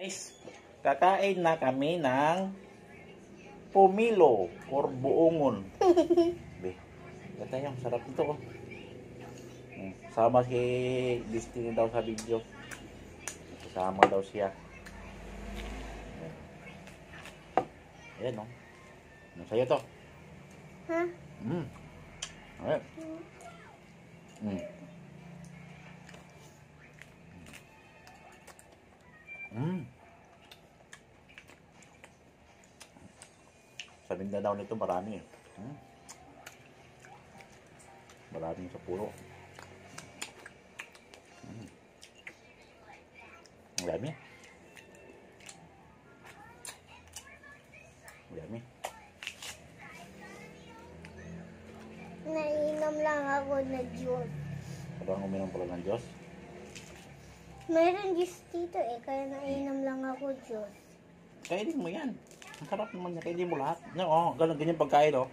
Guys, kakain na kami ng pumilo or buongon. Be, ito yung sarap nito. Oh. Sama si Destiny daw sa video. Kasama daw siya. Ayan, no? Sa'yo to. Ha? Ayan. Sa Mindanao nito marami eh. Maraming sa puro. Ang dami. Ang dami. Nainom lang ako na juice. Parang uminom pala ng Diyos. Meron juice dito eh, kaya nainom lang ako juice. Kainin mo yan. Ang sarap naman niya. Kainin mo lahat. Oo, ganyan pagkain, oh.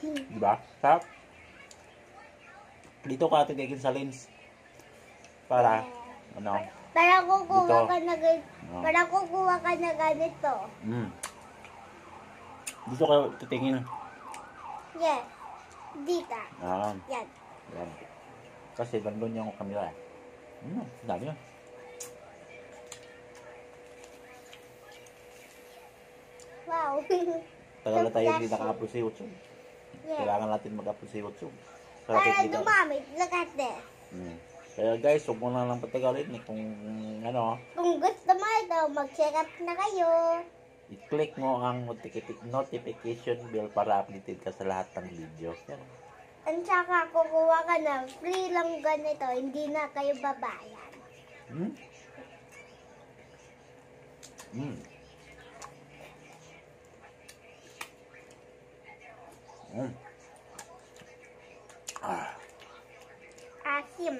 Diba? Sarap. Dito ka tigigin sa lens. Para, ano? Para kukuha dito. ka na ganito. Para kukuha ka na ganito. Dito ka titingin. Yes. Dito. Yan. Yan. Yan. Kasi nandun yung kamera eh. Dami yun. Wow. Tagal na tayo hindi naka-upload sa YouTube. Yeah. Kailangan natin mag-upload sa YouTube. Para dumami. Look at this. Kaya guys, huwag mo na lang patagalin kung ano. Kung gusto mo ito, mag-check up na kayo. I-click mo ang notification bell para updated ka sa lahat ng video. Yan. At saka kukuha ka na free lang ganito, hindi na kayo babayan. Asim.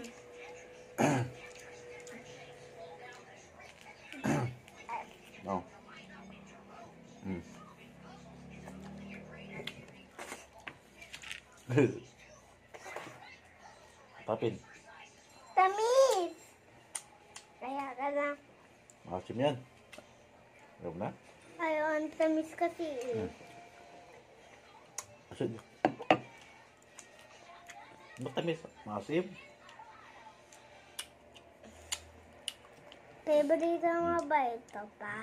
No. Tapin. Tamis! Kaya ka na. Masim yan. Huwag na. Ayaw, ang tamis kasi eh. Asin. Matamis. Masim. Favorite mo ba ito pa?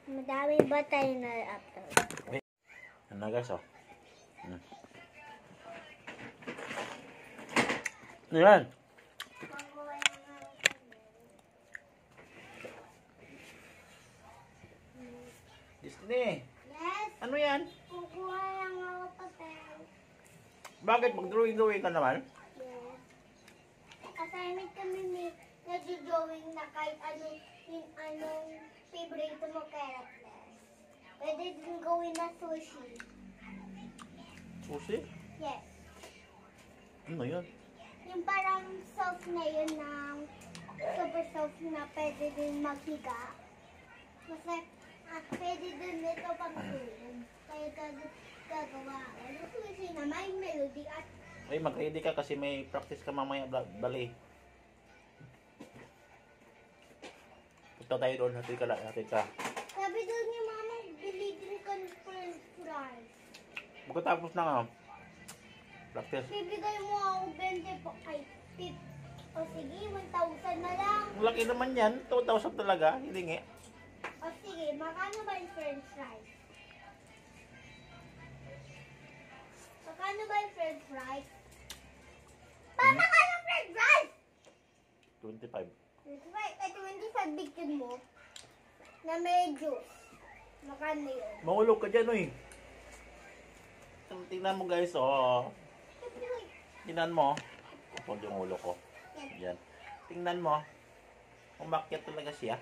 Madami ba tayo na upload? Ano na guys, oh. Ano yan? Disney, Yes, ano yan? kukuha lang ako papel. Bakit mag-drawing-drawing ka naman? Yes. Assignment kami may nag-drawing na kahit yung anong favorite mo character. Pwede din gawin na sushi. Sushi? Yes. Ano yun? Yung parang sauce na yun ng super sauce na pwede din maghiga. Kasi pwede din ito pang tulog. Kaya gagawa ako. Yung sushi na may melody at Ay, mag-ready ka kasi may practice ka mamaya bali. Punta tayo doon, hatid ka. sabi doon ni mama, bili din ka ng french fries. Pagkatapos na nga, practice. Bibigay mo ako 20 po. Ay, tip. O sige, 1,000 na lang. Ang laki naman yan, 2,000 talaga, hilingi. O sige, makano ba yung french fries? Makano ba yung french fries? Makano yung french fries? 25. 25 bigyan mo na may juice. Makano yun? Mahulog ka dyan, oy. Tingnan mo guys, oh. Tingnan mo. Kapag yung ulo ko. Yan. Tingnan mo. Umakyat talaga siya.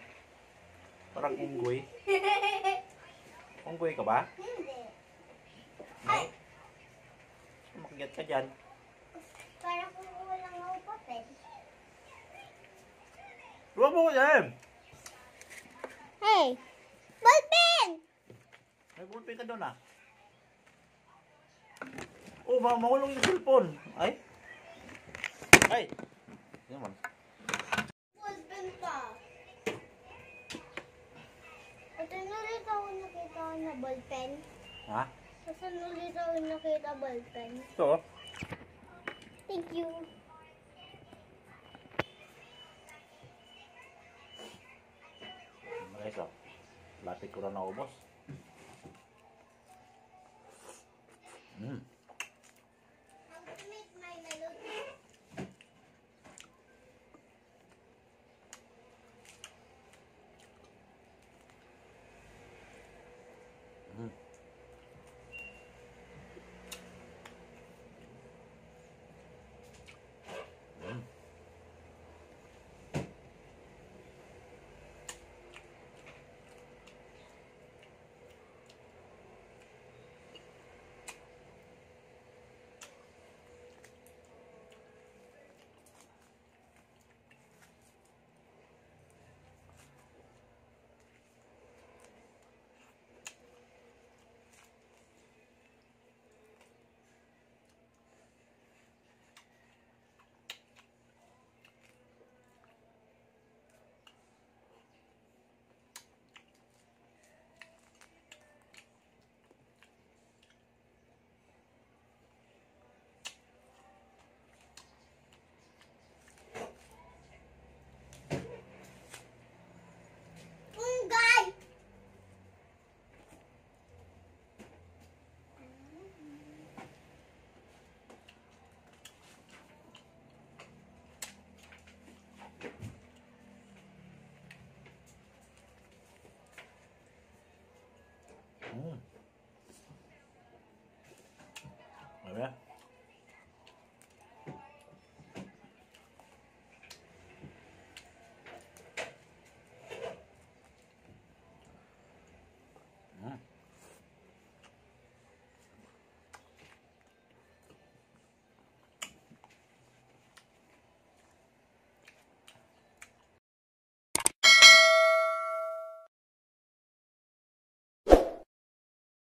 Parang unggoy. Unggoy ka ba? Hindi. Ay. Umakyat ka dyan. Para kung walang ako papel. Huwag mo ko dyan. Hey! Ballpen! May ballpen ka doon ah. Oh, mahulog yung cellphone. Ay. Ay. Yan man. Ballpen ka. ballpen? Ha? Saan ulit ako nakita ballpen? Ito. Thank you. Guys, oh. Lapit ko na naubos. Mm. Ultimate my melody. Mm. Mm. Punggay! Mm. Ano yan?